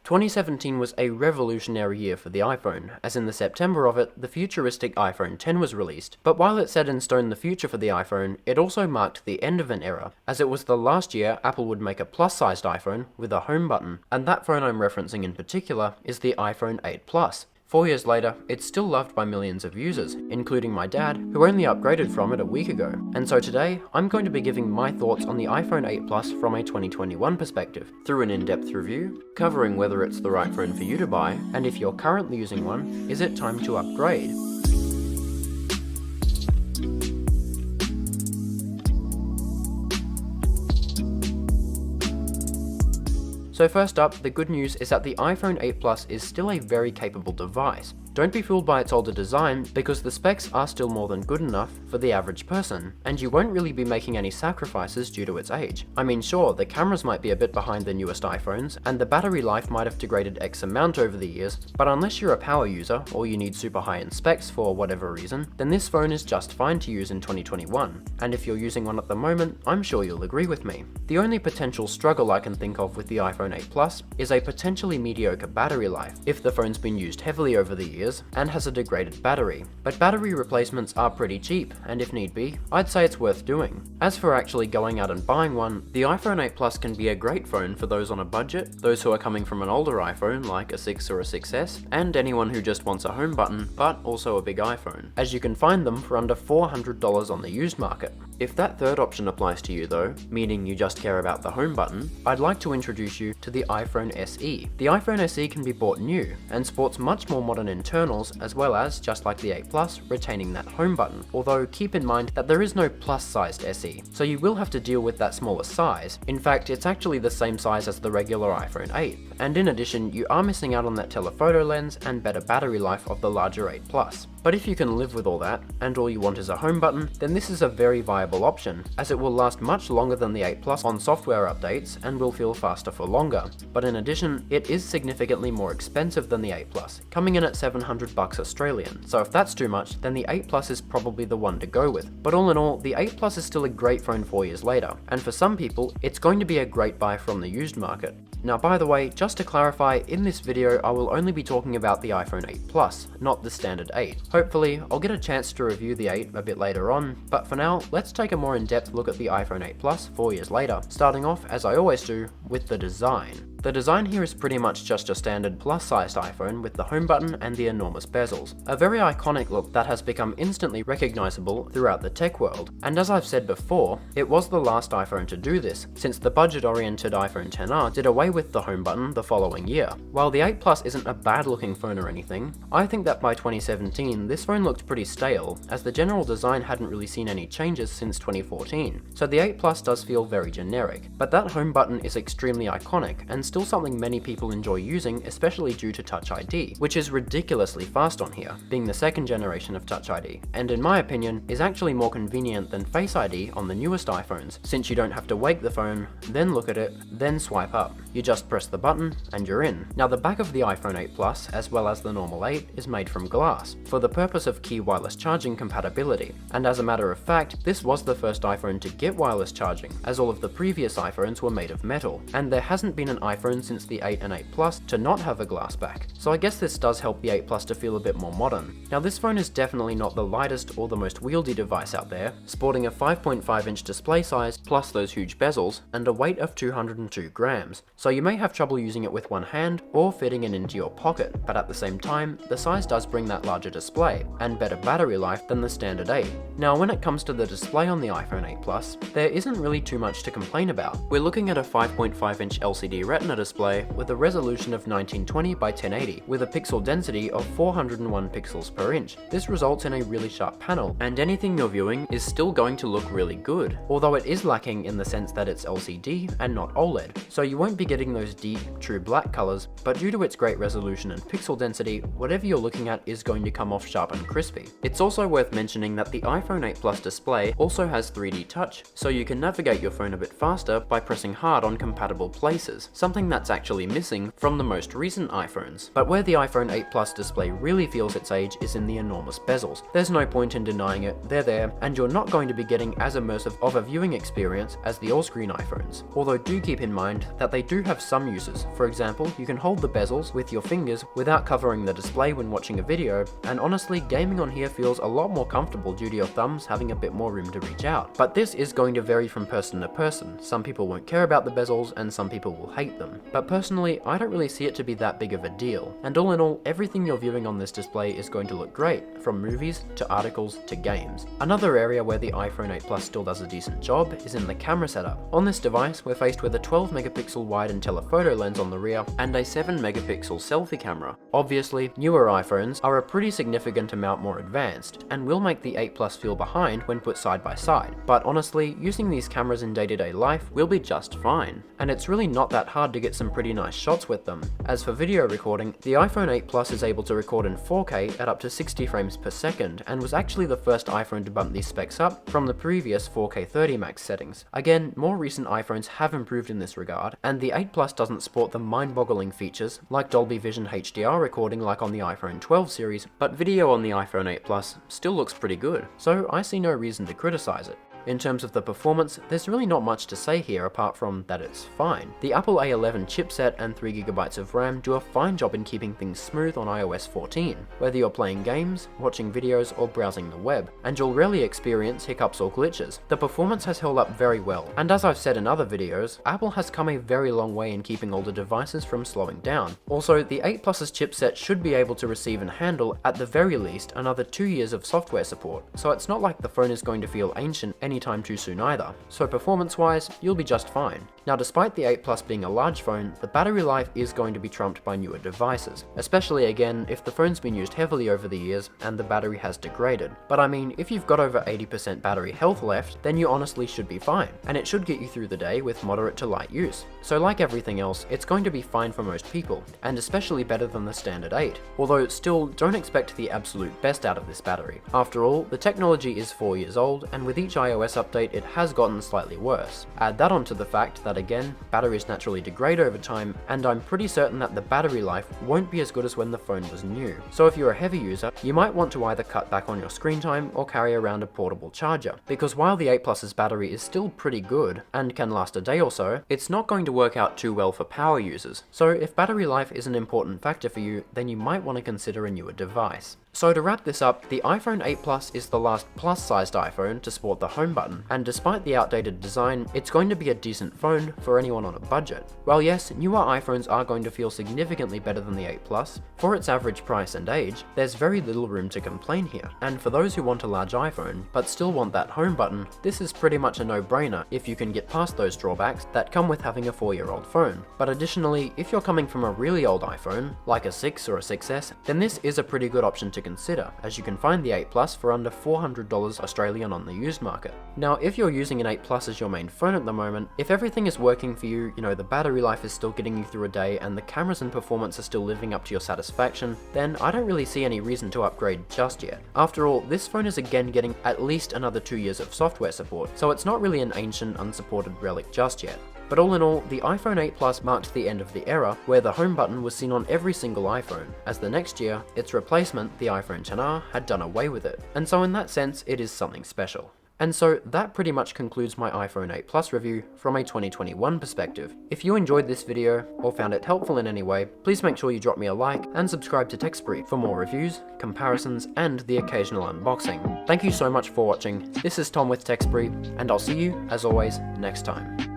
2017 was a revolutionary year for the iPhone, as in the September of it, the futuristic iPhone X was released. But while it set in stone the future for the iPhone, it also marked the end of an era, as it was the last year Apple would make a plus-sized iPhone with a home button, and that phone I'm referencing in particular is the iPhone 8 Plus. 4 years later, it's still loved by millions of users, including my dad, who only upgraded from it a week ago. And so today, I'm going to be giving my thoughts on the iPhone 8 Plus from a 2021 perspective, through an in-depth review, covering whether it's the right phone for you to buy, and if you're currently using one, is it time to upgrade? So first up, the good news is that the iPhone 8 Plus is still a very capable device. Don't be fooled by its older design, because the specs are still more than good enough for the average person, and you won't really be making any sacrifices due to its age. I mean, sure, the cameras might be a bit behind the newest iPhones, and the battery life might have degraded X amount over the years, but unless you're a power user, or you need super high-end specs for whatever reason, then this phone is just fine to use in 2021, and if you're using one at the moment, I'm sure you'll agree with me. The only potential struggle I can think of with the iPhone 8 Plus is a potentially mediocre battery life, if the phone's been used heavily over the years, and has a degraded battery. But battery replacements are pretty cheap, and if need be, I'd say it's worth doing. As for actually going out and buying one, the iPhone 8 Plus can be a great phone for those on a budget, those who are coming from an older iPhone like a 6 or a 6S, and anyone who just wants a home button, but also a big iPhone, as you can find them for under $400 on the used market. If that third option applies to you though, meaning you just care about the home button, I'd like to introduce you to the iPhone SE. The iPhone SE can be bought new, and sports much more modern internals, as well as, just like the 8 Plus, retaining that home button, although keep in mind that there is no plus-sized SE, so you will have to deal with that smaller size. In fact, it's actually the same size as the regular iPhone 8, and in addition, you are missing out on that telephoto lens and better battery life of the larger 8 Plus. But if you can live with all that, and all you want is a home button, then this is a very viable option, as it will last much longer than the 8 Plus on software updates and will feel faster for longer. But in addition, it is significantly more expensive than the 8 Plus, coming in at $700 Australian, so if that's too much, then the 8 Plus is probably the one to go with. But all in all, the 8 Plus is still a great phone 4 years later, and for some people, it's going to be a great buy from the used market. Now by the way, just to clarify, in this video I will only be talking about the iPhone 8 Plus, not the standard 8. Hopefully, I'll get a chance to review the 8 a bit later on, but for now, let's take a more in-depth look at the iPhone 8 Plus 4 years later, starting off, as I always do, with the design. The design here is pretty much just your standard plus-sized iPhone with the home button and the enormous bezels. A very iconic look that has become instantly recognizable throughout the tech world. And as I've said before, it was the last iPhone to do this, since the budget-oriented iPhone XR did away with the home button the following year. While the 8 Plus isn't a bad-looking phone or anything, I think that by 2017 this phone looked pretty stale, as the general design hadn't really seen any changes since 2014. So the 8 Plus does feel very generic, but that home button is extremely iconic and still something many people enjoy using, especially due to Touch ID, which is ridiculously fast on here, being the second generation of Touch ID, and in my opinion, is actually more convenient than Face ID on the newest iPhones, since you don't have to wake the phone, then look at it, then swipe up. You just press the button, and you're in. Now the back of the iPhone 8 Plus, as well as the normal 8, is made from glass, for the purpose of key wireless charging compatibility, and as a matter of fact, this was the first iPhone to get wireless charging, as all of the previous iPhones were made of metal, and there hasn't been an iPhone since the 8 and 8 Plus to not have a glass back, so I guess this does help the 8 Plus to feel a bit more modern. Now this phone is definitely not the lightest or the most wieldy device out there, sporting a 5.5-inch display size plus those huge bezels and a weight of 202 grams, so you may have trouble using it with one hand or fitting it into your pocket, but at the same time, the size does bring that larger display and better battery life than the standard 8. Now when it comes to the display on the iPhone 8 Plus, there isn't really too much to complain about. We're looking at a 5.5-inch LCD Retina display with a resolution of 1920 by 1080 with a pixel density of 401 pixels per inch. This results in a really sharp panel, and anything you're viewing is still going to look really good, although it is lacking in the sense that it's LCD and not OLED, so you won't be getting those deep, true black colors, but due to its great resolution and pixel density, whatever you're looking at is going to come off sharp and crispy. It's also worth mentioning that the iPhone 8 Plus display also has 3D touch, so you can navigate your phone a bit faster by pressing hard on compatible places, something something that's actually missing from the most recent iPhones. But where the iPhone 8 Plus display really feels its age is in the enormous bezels. There's no point in denying it, they're there, and you're not going to be getting as immersive of a viewing experience as the all-screen iPhones. Although do keep in mind that they do have some uses. For example, you can hold the bezels with your fingers without covering the display when watching a video, and honestly, gaming on here feels a lot more comfortable due to your thumbs having a bit more room to reach out. But this is going to vary from person to person. Some people won't care about the bezels and some people will hate them. But personally, I don't really see it to be that big of a deal. And all in all, everything you're viewing on this display is going to look great, from movies to articles to games. Another area where the iPhone 8 Plus still does a decent job is in the camera setup. On this device, we're faced with a 12 megapixel wide and telephoto lens on the rear and a 7 megapixel selfie camera. Obviously, newer iPhones are a pretty significant amount more advanced and will make the 8 Plus feel behind when put side by side. But honestly, using these cameras in day-to-day life will be just fine. And it's really not that hard to get some pretty nice shots with them. As for video recording, the iPhone 8 Plus is able to record in 4K at up to 60 frames per second and was actually the first iPhone to bump these specs up from the previous 4K 30 max settings. Again, more recent iPhones have improved in this regard, and the 8 Plus doesn't sport the mind-boggling features like Dolby Vision HDR recording like on the iPhone 12 series, but video on the iPhone 8 Plus still looks pretty good, so I see no reason to criticize it. In terms of the performance, there's really not much to say here apart from that it's fine. The Apple A11 chipset and 3GB of RAM do a fine job in keeping things smooth on iOS 14, whether you're playing games, watching videos, or browsing the web, and you'll rarely experience hiccups or glitches. The performance has held up very well, and as I've said in other videos, Apple has come a very long way in keeping older devices from slowing down. Also, the 8 Plus's chipset should be able to receive and handle, at the very least, another 2 years of software support, so it's not like the phone is going to feel ancient anytime too soon either. So performance-wise, you'll be just fine. Now, despite the 8 Plus being a large phone, the battery life is going to be trumped by newer devices, especially again if the phone's been used heavily over the years and the battery has degraded. But I mean, if you've got over 80% battery health left, then you honestly should be fine, and it should get you through the day with moderate to light use. So like everything else, it's going to be fine for most people, and especially better than the standard 8. Although still, don't expect the absolute best out of this battery. After all, the technology is 4 years old, and with each iOS update it has gotten slightly worse. Add that onto the fact that again, batteries naturally degrade over time, and I'm pretty certain that the battery life won't be as good as when the phone was new. So if you're a heavy user, you might want to either cut back on your screen time or carry around a portable charger, because while the 8 Plus's battery is still pretty good and can last a day or so, it's not going to work out too well for power users. So if battery life is an important factor for you, then you might want to consider a newer device. So to wrap this up, the iPhone 8 Plus is the last plus-sized iPhone to sport the home button, and despite the outdated design, it's going to be a decent phone for anyone on a budget. While yes, newer iPhones are going to feel significantly better than the 8 Plus, for its average price and age, there's very little room to complain here. And for those who want a large iPhone, but still want that home button, this is pretty much a no-brainer if you can get past those drawbacks that come with having a 4-year-old phone. But additionally, if you're coming from a really old iPhone, like a 6 or a 6S, then this is a pretty good option to consider, as you can find the 8 Plus for under $400 Australian on the used market. Now, if you're using an 8 Plus as your main phone at the moment, if everything is working for you, the battery life is still getting you through a day and the cameras and performance are still living up to your satisfaction, then I don't really see any reason to upgrade just yet. After all, this phone is again getting at least another 2 years of software support, so it's not really an ancient, unsupported relic just yet. But all in all, the iPhone 8 Plus marked the end of the era where the home button was seen on every single iPhone, as the next year, its replacement, the iPhone XR, had done away with it. And so in that sense, it is something special. And so that pretty much concludes my iPhone 8 Plus review from a 2021 perspective. If you enjoyed this video or found it helpful in any way, please make sure you drop me a like and subscribe to TechSpree for more reviews, comparisons, and the occasional unboxing. Thank you so much for watching. This is Tom with TechSpree, and I'll see you, as always, next time.